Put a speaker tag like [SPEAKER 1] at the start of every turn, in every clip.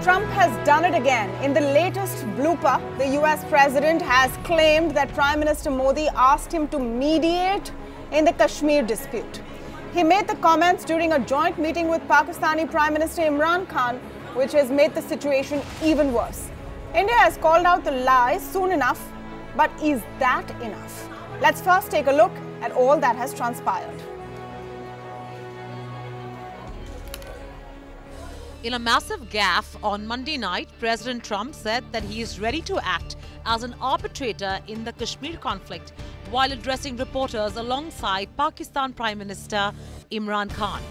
[SPEAKER 1] Trump has done it again. In the latest blooper, the US president has claimed that Prime Minister Modi asked him to mediate in the Kashmir dispute. He made the comments during a joint meeting with Pakistani Prime Minister Imran Khan, which has made the situation even worse. India has called out the lies soon enough, but is that enough? Let's first take a look at all that has transpired.
[SPEAKER 2] In a massive gaffe on Monday night, President Trump said that he is ready to act as an arbitrator in the Kashmir conflict while addressing reporters alongside Pakistan Prime Minister Imran Khan.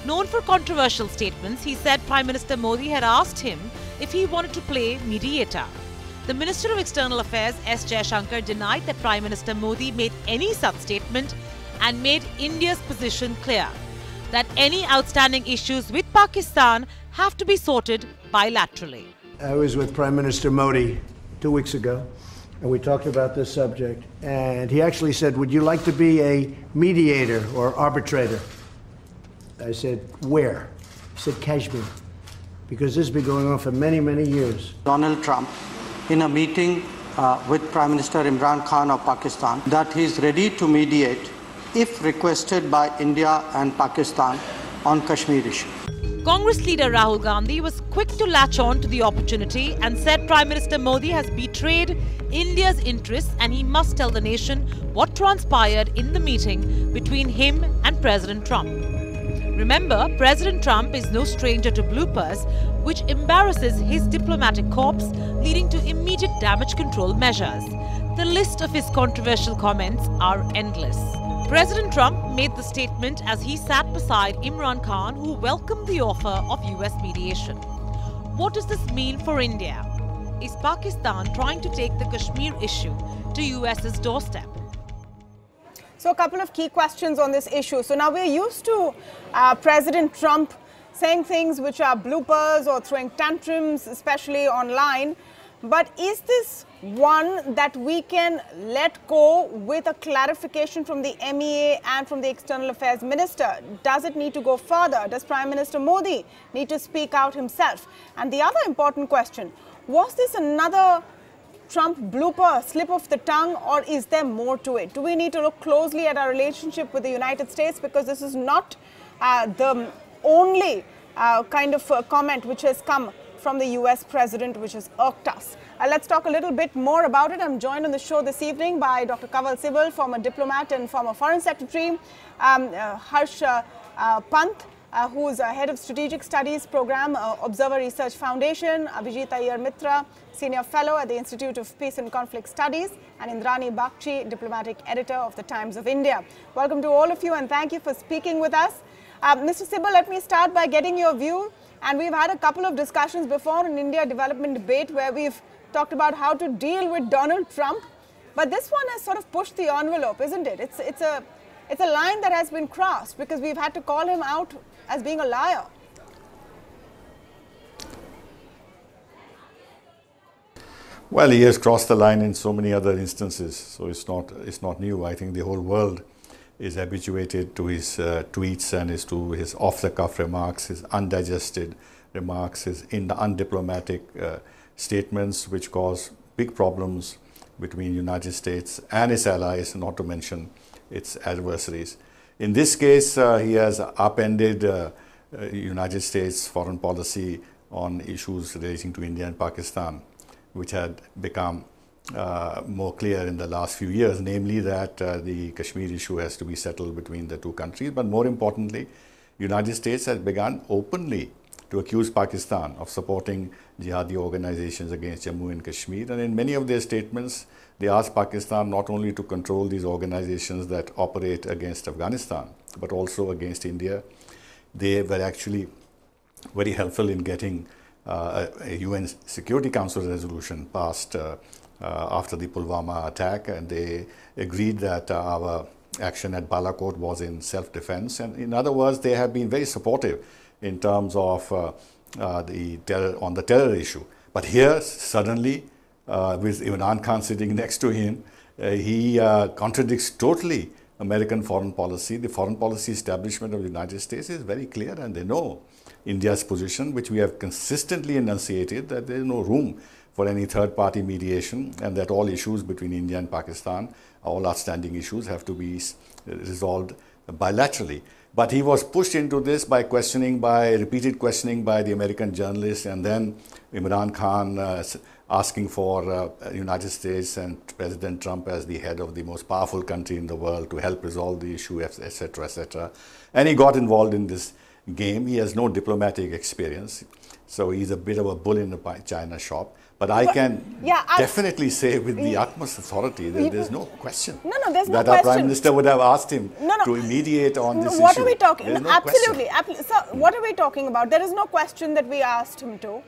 [SPEAKER 2] Known for controversial statements, he said Prime Minister Modi had asked him if he wanted to play mediator. The Minister of External Affairs S. Shankar denied that Prime Minister Modi made any such statement and made India's position clear that any outstanding issues with Pakistan have to be sorted bilaterally.
[SPEAKER 3] I was with Prime Minister Modi 2 weeks ago, and we talked about this subject. And he actually said, "Would you like to be a mediator or arbitrator?" I said, "Where?" He said, "Kashmir," because this has been going on for many, many years.
[SPEAKER 4] Donald Trump, in a meeting with Prime Minister Imran Khan of Pakistan, that he is ready to mediate if requested by India and Pakistan on Kashmir issue.
[SPEAKER 2] Congress leader Rahul Gandhi was quick to latch on to the opportunity and said Prime Minister Modi has betrayed India's interests and he must tell the nation what transpired in the meeting between him and President Trump. Remember, President Trump is no stranger to bloopers, which embarrasses his diplomatic corps, leading to immediate damage control measures. The list of his controversial comments are endless. President Trump made the statement as he sat beside Imran Khan, who welcomed the offer of US mediation. What does this mean for India? Is Pakistan trying to take the Kashmir issue to US's doorstep?
[SPEAKER 1] So a couple of key questions on this issue. So now we're used to President Trump saying things which are bloopers or throwing tantrums, especially online. But is this one that we can let go with a clarification from the MEA and from the External Affairs Minister? Does it need to go further? Does Prime Minister Modi need to speak out himself? And the other important question, was this another Trump blooper, slip of the tongue, or is there more to it? Do we need to look closely at our relationship with the United States, because this is not the only kind of comment which has come from the US president, which has irked us. Let's talk a little bit more about it. I'm joined on the show this evening by Dr. Kanwal Sibal, former diplomat and former foreign secretary, Harsh Pant, who is head of strategic studies program, Observer Research Foundation, Abhijit Iyer Mitra, senior fellow at the Institute of Peace and Conflict Studies, and Indrani Bagchi, diplomatic editor of the Times of India. Welcome to all of you and thank you for speaking with us. Mr. Sibal, let me start by getting your view. And we've had a couple of discussions before in India development debate where we've talked about how to deal with Donald Trump. But this one has sort of pushed the envelope, isn't it? It's a line that has been crossed because we've had to call him out as being a liar.
[SPEAKER 5] Well, he has crossed the line in so many other instances, so it's not new. I think the whole world is habituated to his tweets and to his off-the-cuff remarks, his undigested remarks, his undiplomatic statements, which cause big problems between the United States and its allies, not to mention its adversaries. In this case, he has upended United States foreign policy on issues relating to India and Pakistan, which had become more clear in the last few years, namely that the Kashmir issue has to be settled between the two countries. But more importantly, the United States has begun openly to accuse Pakistan of supporting jihadi organizations against Jammu and Kashmir. And in many of their statements, they asked Pakistan not only to control these organizations that operate against Afghanistan, but also against India. They were actually very helpful in getting a UN Security Council resolution passed after the Pulwama attack, and they agreed that our action at Balakot was in self-defense. And in other words, they have been very supportive in terms of the terror issue. But here, suddenly, with Imran Khan sitting next to him, he contradicts totally American foreign policy, the foreign policy establishment of the United States is very clear, and they know India's position, which we have consistently enunciated, that there is no room for any third-party mediation, and that all issues between India and Pakistan, all outstanding issues, have to be resolved bilaterally. But he was pushed into this by repeated questioning by the American journalists, and then Imran Khan asking for United States and President Trump as the head of the most powerful country in the world to help resolve the issue, etc., etc. And he got involved in this game. He has no diplomatic experience, so he's a bit of a bull in the China shop. But I can definitely say with the utmost authority that there's no question that our Prime Minister would have asked him to mediate on this issue.
[SPEAKER 1] What are we talking?
[SPEAKER 5] No
[SPEAKER 1] Absolutely. So what are we talking about? There is no question that we asked him to.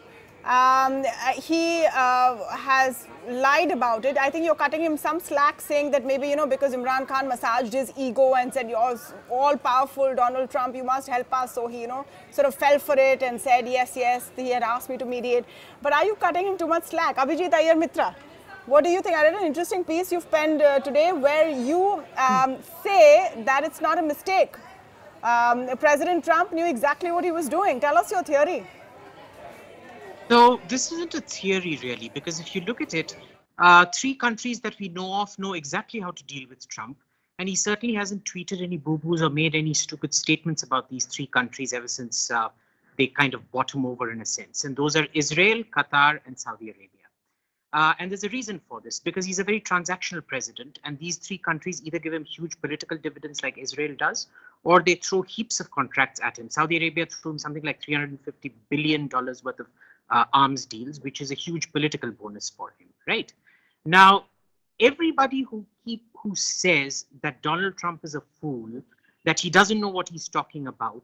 [SPEAKER 1] He has lied about it. I think you're cutting him some slack, saying that maybe, because Imran Khan massaged his ego and said, you're all powerful, Donald Trump, you must help us. So he, sort of fell for it and said, yes, he had asked me to mediate. But are you cutting him too much slack? Abhijit Iyer Mitra, what do you think? I read an interesting piece you've penned today where you say that it's not a mistake. President Trump knew exactly what he was doing. Tell us your theory.
[SPEAKER 6] So this isn't a theory really, because if you look at it, 3 countries that we know of know exactly how to deal with Trump. And he certainly hasn't tweeted any boo-boos or made any stupid statements about these 3 countries ever since they kind of bottom over in a sense. And those are Israel, Qatar, and Saudi Arabia. And there's a reason for this, because he's a very transactional president. And these 3 countries either give him huge political dividends like Israel does, or they throw heaps of contracts at him. Saudi Arabia threw him something like $350 billion worth of arms deals, which is a huge political bonus for him, right? Now, everybody who says that Donald Trump is a fool, that he doesn't know what he's talking about,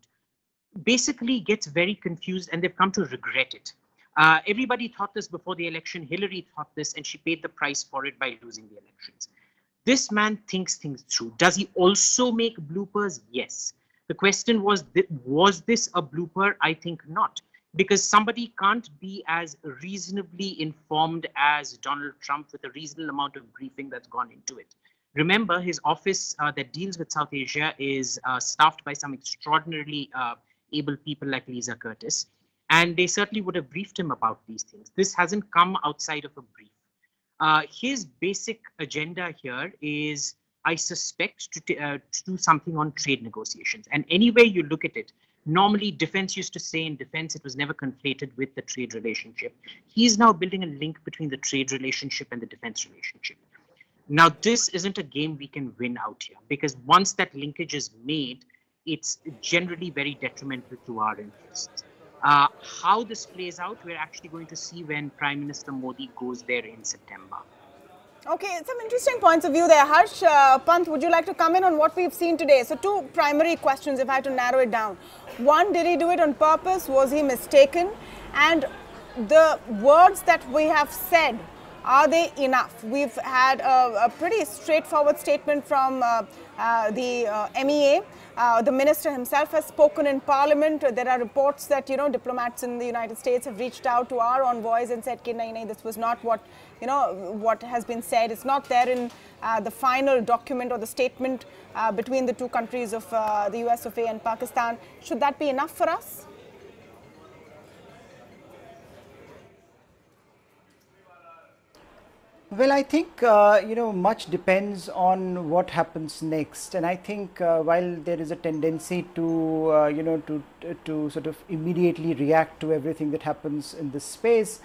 [SPEAKER 6] basically gets very confused, and they've come to regret it. Everybody thought this before the election. Hillary thought this, and she paid the price for it by losing the elections. This man thinks things through. Does he also make bloopers? Yes. The question was this a blooper? I think not. Because somebody can't be as reasonably informed as Donald Trump with a reasonable amount of briefing that's gone into it. Remember, his office that deals with South Asia is staffed by some extraordinarily able people like Lisa Curtis, and they certainly would have briefed him about these things. This hasn't come outside of a brief. His basic agenda here is, I suspect, to do something on trade negotiations. And any way you look at it, normally defense used to say in defense it was never conflated with the trade relationship. He's now building a link between the trade relationship and the defense relationship. Now, this isn't a game we can win out here, because once that linkage is made, it's generally very detrimental to our interests. How this plays out, we're actually going to see when Prime Minister Modi goes there in September.
[SPEAKER 1] Okay, some interesting points of view there. Harsh Pant, would you like to come in on what we've seen today? So 2 primary questions if I had to narrow it down. 1, did he do it on purpose? Was he mistaken? And the words that we have said, are they enough? We've had a pretty straightforward statement from the MEA. The minister himself has spoken in Parliament. There are reports that, diplomats in the United States have reached out to our envoys and said, this was not what, what has been said. It's not there in the final document or the statement between the 2 countries of the US of A and Pakistan. Should that be enough for us?
[SPEAKER 7] Well, I think, much depends on what happens next. And I think while there is a tendency to, to sort of immediately react to everything that happens in this space,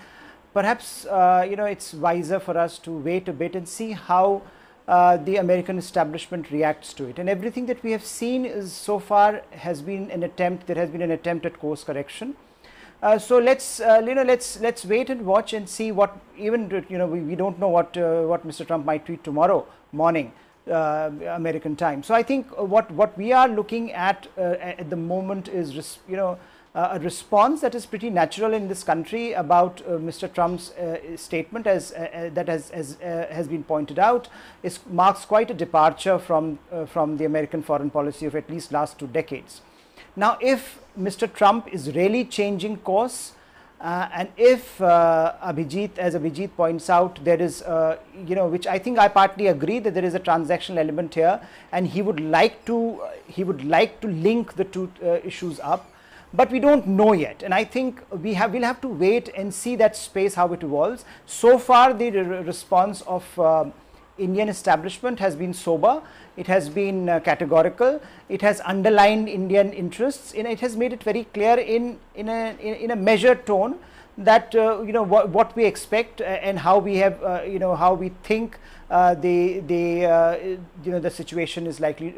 [SPEAKER 7] perhaps, it's wiser for us to wait a bit and see how the American establishment reacts to it. And everything that we have seen is so far has been an attempt, there has been an attempt at course correction. So let's wait and watch and see what, even we don't know what Mr. Trump might tweet tomorrow morning American time. So I think what we are looking at the moment is a response that is pretty natural in this country about Mr. Trump's statement, as that has been pointed out, marks quite a departure from the American foreign policy of at least last 2 decades. Now, if Mr. Trump is really changing course, And if Abhijit, as Abhijit points out, there is, which I think I partly agree that there is a transactional element here, and he would like to link the two issues up, but we don't know yet. And I think we'll have to wait and see that space, how it evolves. So far, the response of Indian establishment has been sober. It has been categorical. It has underlined Indian interests. It has made it very clear in a measured tone that what we expect and how we have how we think the situation is likely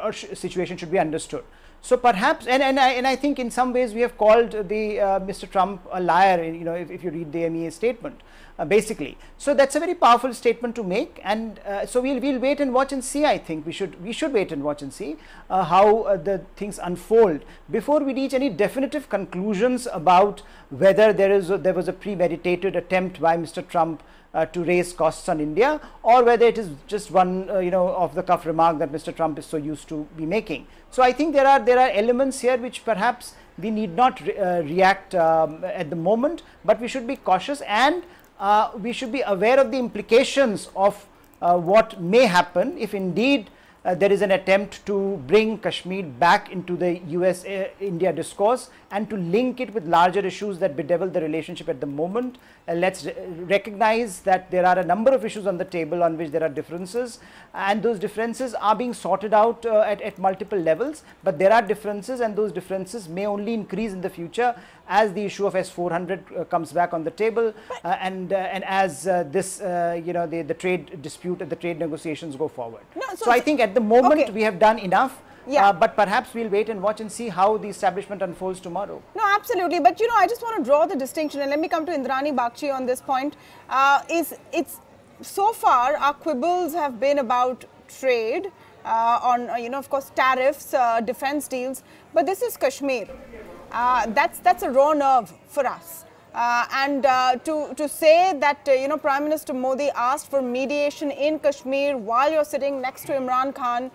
[SPEAKER 7] or situation should be understood. So perhaps, and I think in some ways we have called the Mr. Trump a liar, if you read the MEA statement, basically. So that's a very powerful statement to make, and so we'll wait and watch and see. I think we should wait and watch and see how the things unfold before we reach any definitive conclusions about whether there was a premeditated attempt by Mr. Trump to raise costs on India, or whether it is just one off the cuff remark that Mr. Trump is so used to be making. So I think there are elements here which perhaps we need not react at the moment, but we should be cautious, and we should be aware of the implications of what may happen if indeed there is an attempt to bring Kashmir back into the US-India discourse and to link it with larger issues that bedevil the relationship at the moment. Let's recognize that there are a number of issues on the table on which there are differences, and those differences are being sorted out at multiple levels, but there are differences, and those differences may only increase in the future as the issue of S-400 comes back on the table, and as the trade dispute and the trade negotiations go forward. No, so I think at the moment we have done enough. Yeah. But perhaps we'll wait and watch and see how the establishment unfolds tomorrow. No, absolutely. But I just want to draw the distinction, and let me come to Indrani Bagchi on this point. So far our quibbles have been about trade, on of course tariffs, defense deals, but this is Kashmir. That's a raw nerve for us. And to say that Prime Minister Modi asked for mediation in Kashmir while you're sitting next to Imran Khan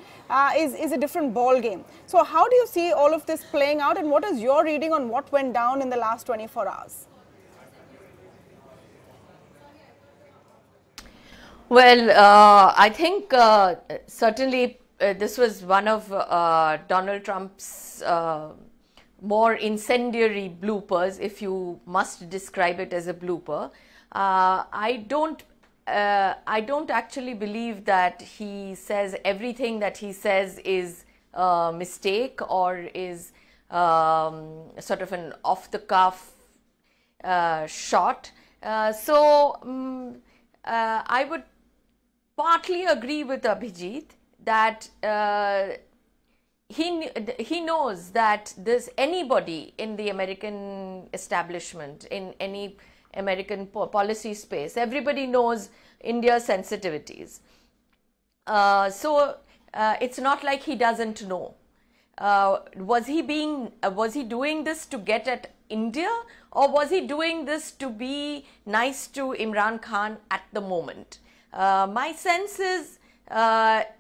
[SPEAKER 7] is a different ball game. So how do you see all of this playing out, and what is your reading on what went down in the last 24 hours?
[SPEAKER 8] Well, I think certainly this was one of Donald Trump's more incendiary bloopers, if you must describe it as a blooper. I don't actually believe that he says everything that he says is a mistake or is sort of an off-the-cuff shot. I would partly agree with Abhijit that he knows that there's anybody in the American establishment, in any American policy space, everybody knows India's sensitivities. It's not like he doesn't know. Was he doing this to get at India, or was he doing this to be nice to Imran Khan at the moment? My sense is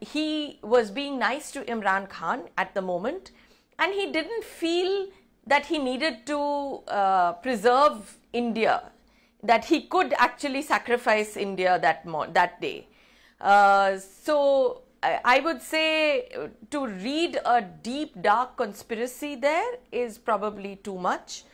[SPEAKER 8] he was being nice to Imran Khan at the moment, and he didn't feel that he needed to preserve India, that he could actually sacrifice India that day. So I would say to read a deep, dark conspiracy there is probably too much.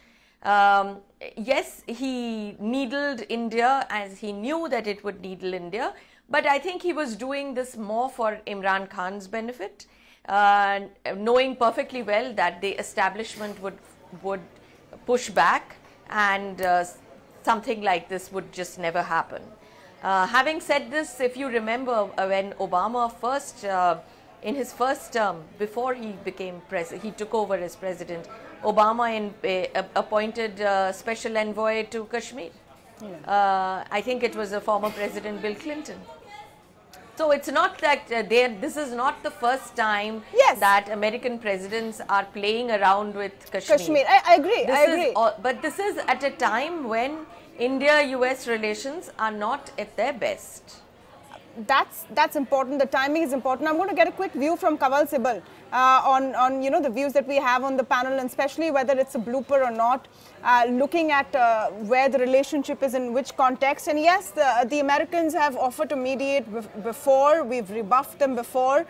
[SPEAKER 8] Yes, he needled India as he knew that it would needle India, but I think he was doing this more for Imran Khan's benefit, knowing perfectly well that the establishment would push back, and something like this would just never happen. Having said this, if you remember when Obama in his first term, before he became he took over as president, Obama appointed special envoy to Kashmir. Yeah. I think it was a former President Bill Clinton. So it's not that this is not the first time that American presidents are playing around with Kashmir.
[SPEAKER 1] I agree.
[SPEAKER 8] But this is at a time when India-US relations are not at their best.
[SPEAKER 1] that's important. The timing is important. I'm going to get a quick view from Kanwal Sibal on the views that we have on the panel, and especially whether it's a blooper or not. Looking at where the relationship is in which context. And yes, the Americans have offered to mediate before. We've rebuffed them before.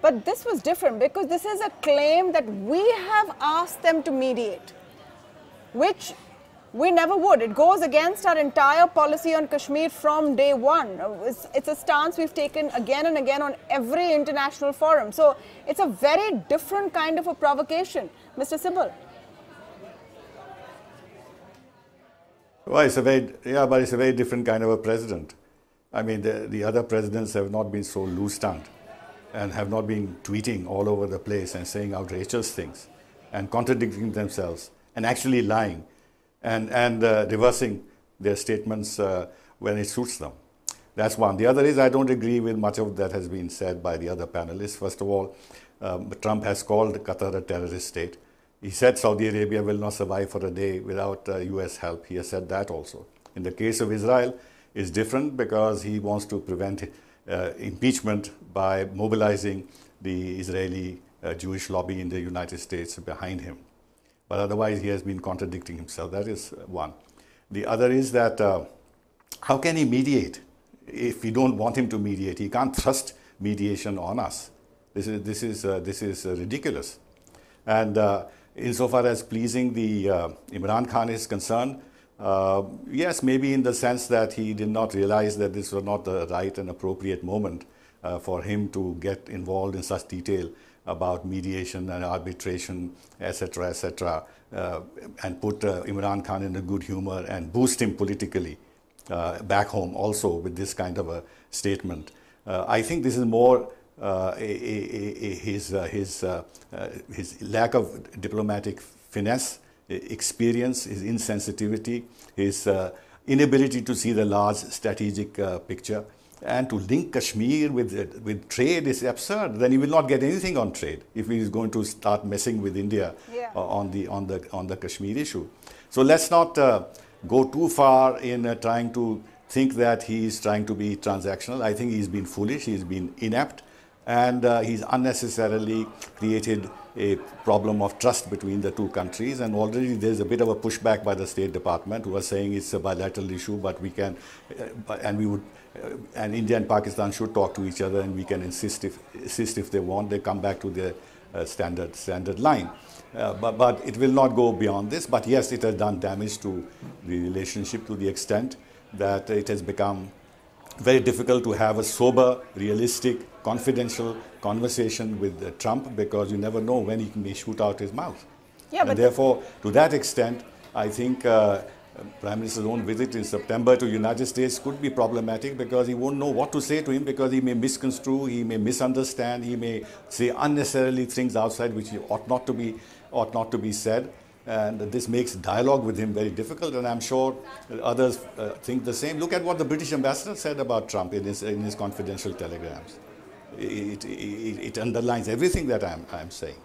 [SPEAKER 1] But this was different because this is a claim that we have asked them to mediate, which we never would. It goes against our entire policy on Kashmir from day one. It's a stance we've taken again and again on every international forum. So it's a very different kind of a provocation. Mr. Sibal.
[SPEAKER 5] Well, it's a very different kind of a president. I mean, the other presidents have not been so loose-tongued and have not been tweeting all over the place and saying outrageous things and contradicting themselves and actually lying and reversing their statements when it suits them. That's one. The other is I don't agree with much of that has been said by the other panelists. First of all, Trump has called Qatar a terrorist state. He said Saudi Arabia will not survive for a day without US help. He has said that also. In the case of Israel, it's different because he wants to prevent impeachment by mobilizing the Israeli Jewish lobby in the United States behind him. But otherwise, he has been contradicting himself. That is one. The other is that how can he mediate if we don't want him to mediate? He can't thrust mediation on us. This is ridiculous. And insofar as pleasing the Imran Khan is concerned, yes, maybe in the sense that he did not realize that this was not the right and appropriate moment for him to get involved in such detail about mediation and arbitration, etc., and put Imran Khan in a good humor and boost him politically back home also with this kind of a statement. I think this is more his lack of diplomatic finesse, experience, his insensitivity, his inability to see the large strategic picture. And to link Kashmir with trade is absurd. Then he will not get anything on trade if he is going to start messing with India on the Kashmir issue. So let's not go too far in trying to think that he is trying to be transactional. I think he's been foolish, he's been inept, and he's unnecessarily created a problem of trust between the two countries. And already there's a bit of a pushback by the State Department, who are saying it's a bilateral issue, but we can, and India and Pakistan should talk to each other, and we can insist if they want. They come back to their standard line. But it will not go beyond this. But yes, it has done damage to the relationship to the extent that it has become very difficult to have a sober, realistic, confidential conversation with Trump, because you never know when he may shoot out his mouth. Yeah, and therefore, to that extent, I think Prime Minister's own visit in September to the United States could be problematic, because he won't know what to say to him, because he may misconstrue, he may misunderstand, he may say unnecessarily things outside which ought not to be said. And this makes dialogue with him very difficult, and I'm sure others think the same. Look at what the British ambassador said about Trump in his confidential telegrams. It underlines everything that I'm saying.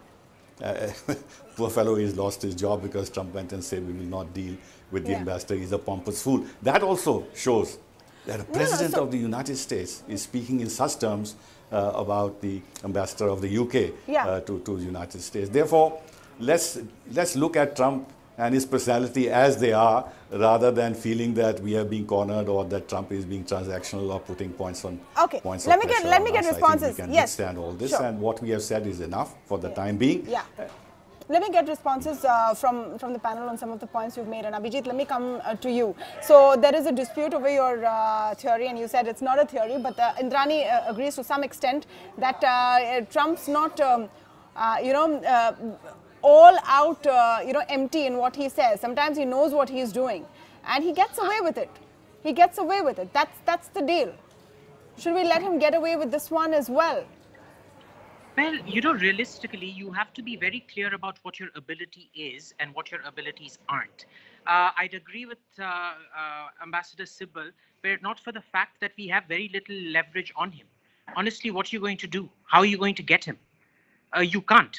[SPEAKER 5] Poor fellow, he's lost his job because Trump went and said we will not deal with the ambassador. He's a pompous fool. That also shows that a president of the United States is speaking in such terms about the ambassador of the UK to the United States. Therefore, let's look at Trump and his personality as they are, rather than feeling that we are being cornered or that Trump is being transactional or putting points on points. Let me get responses. We can withstand all this, and what we have said is enough for the time being. Yeah.
[SPEAKER 1] Let me get responses from the panel on some of the points you've made. And Abhijit, let me come to you. So there is a dispute over your theory, and you said it's not a theory, but Indrani agrees to some extent that Trump's not, all out, empty in what he says. Sometimes he knows what he's doing, and he gets away with it. He gets away with it. That's the deal. Should we let him get away with this one as well?
[SPEAKER 6] Well, realistically, you have to be very clear about what your ability is and what your abilities aren't. I'd agree with Ambassador Sibal, were it not for the fact that we have very little leverage on him. Honestly, what are you going to do? How are you going to get him? You can't.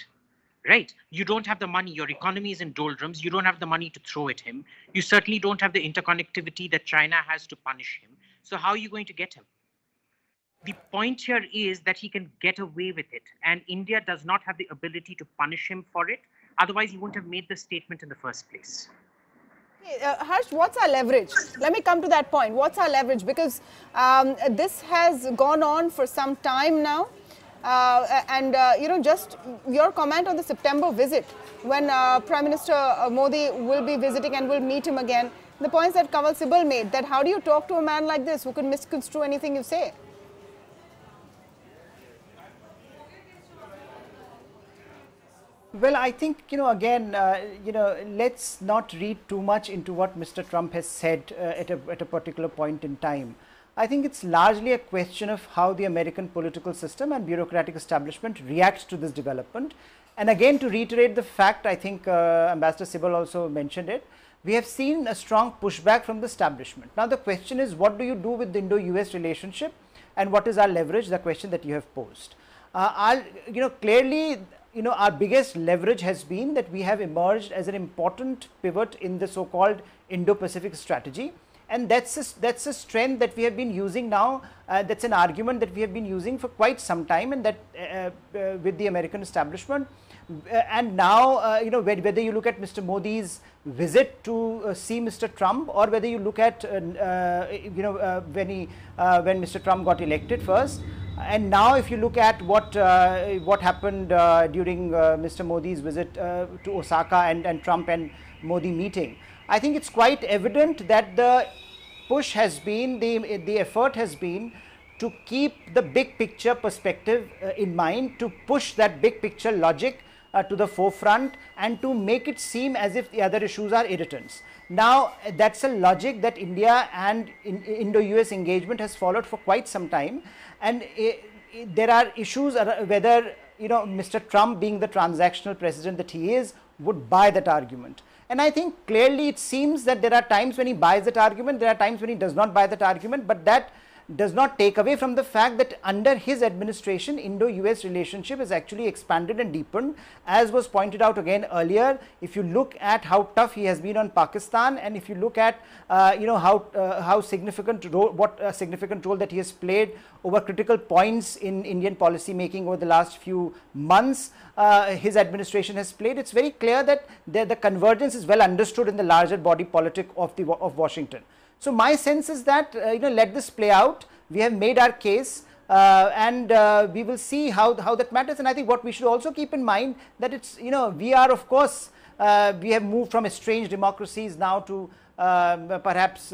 [SPEAKER 6] Right? You don't have the money. Your economy is in doldrums. You don't have the money to throw at him. You certainly don't have the interconnectivity that China has to punish him. So how are you going to get him? The point here is that he can get away with it, and India does not have the ability to punish him for it. Otherwise, he wouldn't have made the statement in the first place.
[SPEAKER 1] Harsh, what's our leverage? Let me come to that point. What's our leverage? Because this has gone on for some time now. Just your comment on the September visit, when Prime Minister Modi will be visiting and will meet him again. The points that Kanwal Sibal made, that how do you talk to a man like this who could misconstrue anything you say?
[SPEAKER 7] Well, I think, again, let's not read too much into what Mr. Trump has said at a particular point in time. I think it's largely a question of how the American political system and bureaucratic establishment reacts to this development. And again, to reiterate the fact, I think Ambassador Sibal also mentioned it, we have seen a strong pushback from the establishment. Now, the question is, what do you do with the Indo-US relationship, and what is our leverage, the question that you have posed. Clearly, our biggest leverage has been that we have emerged as an important pivot in the so-called Indo-Pacific strategy, and that's a strength that we have been using now. That's an argument that we have been using for quite some time, and that with the American establishment. And now, whether you look at Mr. Modi's visit to see Mr. Trump, or whether you look at when Mr. Trump got elected first. And now, if you look at what happened during Mr. Modi's visit to Osaka and Trump and Modi meeting, I think it's quite evident that the push has been, the effort has been to keep the big picture perspective in mind, to push that big picture logic to the forefront, and to make it seem as if the other issues are irritants. Now, that's a logic that India and Indo-US engagement has followed for quite some time, and there are issues whether Mr. Trump, being the transactional president that he is, would buy that argument. And I think clearly it seems that there are times when he buys that argument, there are times when he does not buy that argument, but that does not take away from the fact that under his administration, Indo-US relationship has actually expanded and deepened, as was pointed out again earlier. If you look at how tough he has been on Pakistan, and if you look at how significant role, what a significant role that he has played over critical points in Indian policy making over the last few months, his administration has played, it's very clear that the convergence is well understood in the larger body politic of Washington. So my sense is that let this play out. We have made our case, and we will see how that matters. And I think what we should also keep in mind that it's we are, of course, we have moved from estranged democracies now to perhaps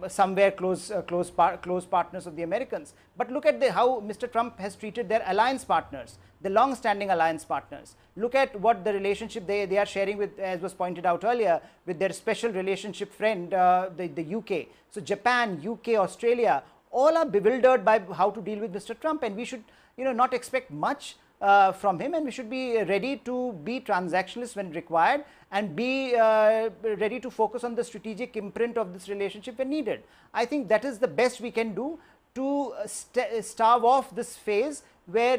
[SPEAKER 7] somewhere close partners of the Americans. But look at how Mr. Trump has treated their alliance partners, the long-standing alliance partners. Look at what the relationship they are sharing with, as was pointed out earlier, with their special relationship friend, the UK. So Japan, UK, Australia, all are bewildered by how to deal with Mr. Trump, and we should not expect much from him, and we should be ready to be transactionalist when required, and be ready to focus on the strategic imprint of this relationship when needed. I think that is the best we can do to starve off this phase where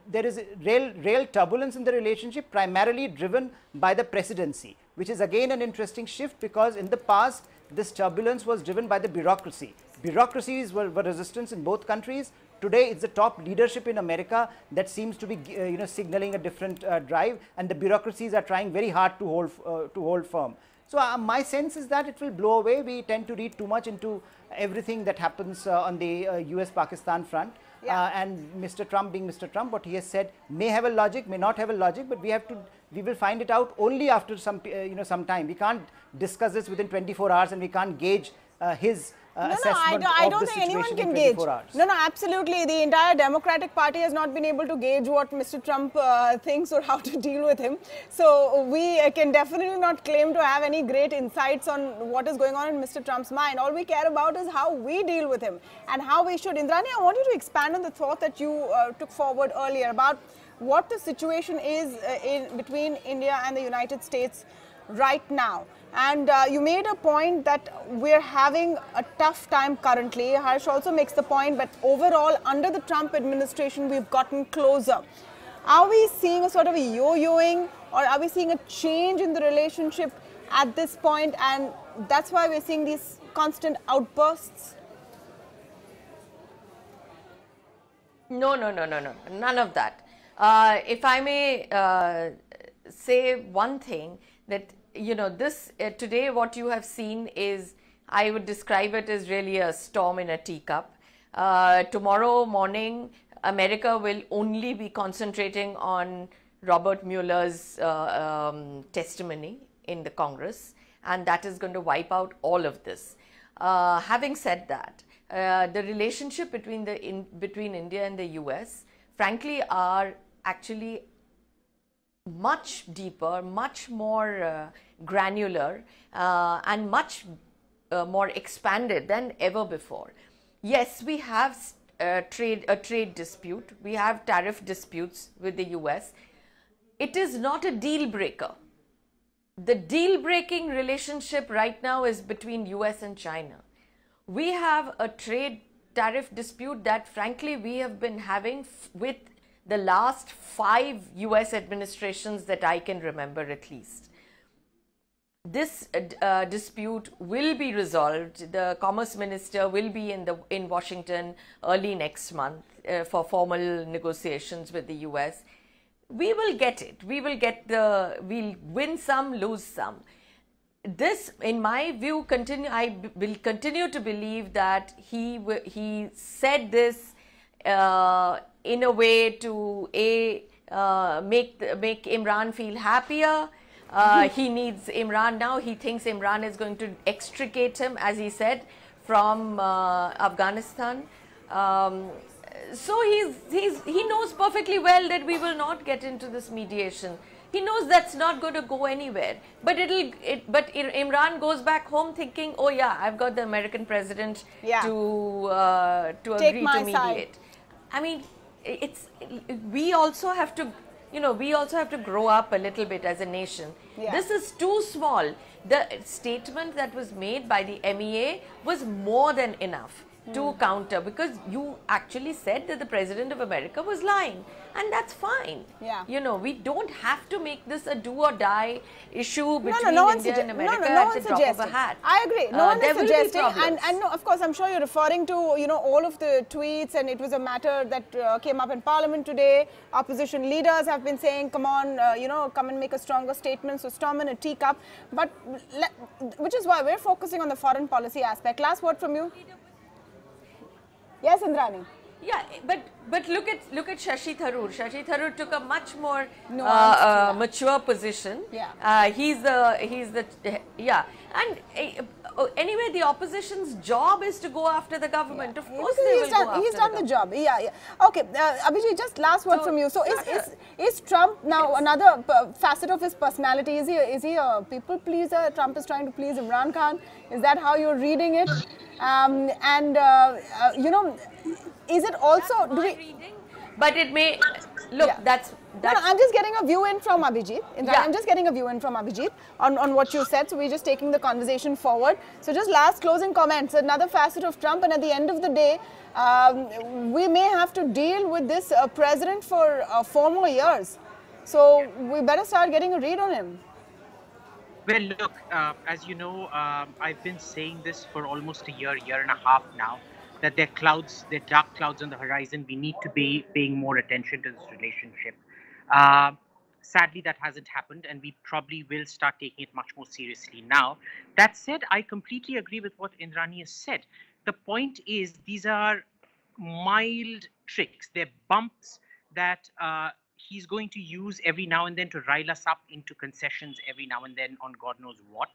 [SPEAKER 7] there is real turbulence in the relationship, primarily driven by the presidency, which is again an interesting shift, because in the past this turbulence was driven by the bureaucracy. Bureaucracies were resistant in both countries. Today it's the top leadership in America that seems to be signaling a different drive, and the bureaucracies are trying very hard to hold firm. So my sense is that it will blow away. We tend to read too much into everything that happens on the US-Pakistan front. Yeah. And Mr. Trump, being Mr. Trump, what he has said may have a logic, may not have a logic, but we will find it out only after some time. We can't discuss this within 24 hours, and we can't gauge his assessment
[SPEAKER 1] I
[SPEAKER 7] of
[SPEAKER 1] don't
[SPEAKER 7] the
[SPEAKER 1] think anyone
[SPEAKER 7] situation
[SPEAKER 1] can
[SPEAKER 7] in 24
[SPEAKER 1] gauge.
[SPEAKER 7] hours.
[SPEAKER 1] No, absolutely. The entire Democratic Party has not been able to gauge what Mr. Trump thinks or how to deal with him. So we can definitely not claim to have any great insights on what is going on in Mr. Trump's mind. All we care about is how we deal with him and how we should. Indrani, I want you to expand on the thought that you took forward earlier about what the situation is between India and the United States right now. And you made a point that we're having a tough time currently. Harsh also makes the point, but overall, under the Trump administration, we've gotten closer. Are we seeing a sort of a yo-yoing, or are we seeing a change in the relationship at this point, and that's why we're seeing these constant outbursts?
[SPEAKER 8] No, no, no, no, no, none of that. If I may say one thing, that this today what you have seen is, I would describe it as really a storm in a teacup. Tomorrow morning, America will only be concentrating on Robert Mueller's testimony in the Congress, and that is going to wipe out all of this. Having said that, the relationship between India and the US, frankly, are actually much deeper, much more granular, and much more expanded than ever before. Yes, we have a trade dispute. We have tariff disputes with the US. It is not a deal breaker. The deal breaking relationship right now is between US and China. We have a trade tariff dispute that frankly we have been having with the last 5 US administrations that I can remember at least. This dispute will be resolved. The Commerce Minister will be in Washington early next month for formal negotiations with the US. We will get it. We'll win some, lose some. This, in my view, I will continue to believe that he said this in a way to make Imran feel happier. He needs Imran now. He thinks Imran is going to extricate him, as he said, from Afghanistan. So he knows perfectly well that we will not get into this mediation. He knows that's not going to go anywhere. But Imran goes back home thinking, oh yeah, I've got the American president to agree to mediate. Side. I mean, we also have to grow up a little bit as a nation. Yeah. This is too small. The statement that was made by the MEA was more than enough to counter, because you actually said that the President of America was lying, and that's fine. Yeah. We don't have to make this a do or die issue between India and America at the drop of a hat.
[SPEAKER 1] I agree. No one is suggesting, and no, of course, I'm sure you're referring to all of the tweets, and it was a matter that came up in Parliament today. Opposition leaders have been saying, come on, come and make a stronger statement, so storm in a teacup. But which is why we're focusing on the foreign policy aspect. Last word from you. Yes, Indrani.
[SPEAKER 8] Yeah, but look at Shashi Tharoor. Shashi Tharoor took a much more mature position. Yeah. And anyway, the opposition's job is to go after the government. Of course,
[SPEAKER 1] he's done the job. Yeah. Okay, Abhijit, just last word from you. So is Trump now another facet of his personality? Is he a people pleaser? Trump is trying to please Imran Khan. Is that how you're reading it? Is it also
[SPEAKER 8] but it may look that's
[SPEAKER 1] no, I'm just getting a view in from Abhijit. I'm just getting a view in from Abhijit on what you said, so we're just taking the conversation forward. So just last closing comments, another facet of Trump, and at the end of the day we may have to deal with this president for 4 more years, so we better start getting a read on him.
[SPEAKER 6] Well, look, as you know, I've been saying this for almost a year and a half now, that there are dark clouds on the horizon. We need to be paying more attention to this relationship. Sadly, that hasn't happened, and we probably will start taking it much more seriously now. That said, I completely agree with what Indrani has said. The point is, these are mild tricks. They're bumps that he's going to use every now and then to rile us up into concessions every now and then on God knows what.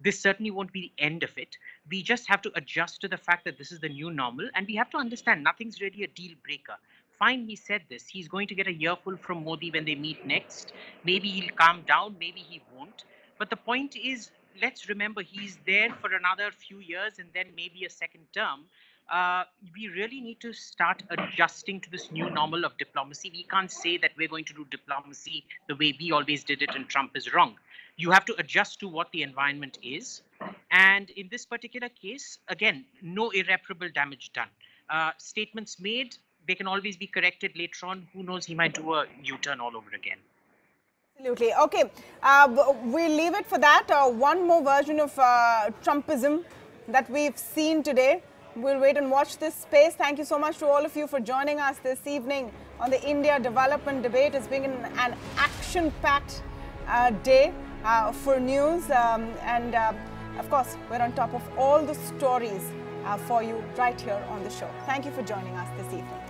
[SPEAKER 6] This certainly won't be the end of it. We just have to adjust to the fact that this is the new normal, and we have to understand nothing's really a deal breaker. Fine, he said this. He's going to get a earful from Modi when they meet next. Maybe he'll calm down, maybe he won't. But the point is, let's remember, he's there for another few years and then maybe a second term. We really need to start adjusting to this new normal of diplomacy. We can't say that we're going to do diplomacy the way we always did it and Trump is wrong. You have to adjust to what the environment is. And in this particular case, again, no irreparable damage done. Statements made, they can always be corrected later on. Who knows, he might do a U-turn all over again.
[SPEAKER 1] Absolutely. Okay, we'll leave it for that. One more version of Trumpism that we've seen today. We'll wait and watch this space. Thank you so much to all of you for joining us this evening on the India Development Debate. It's been an action-packed day for news. Of course, we're on top of all the stories for you right here on the show. Thank you for joining us this evening.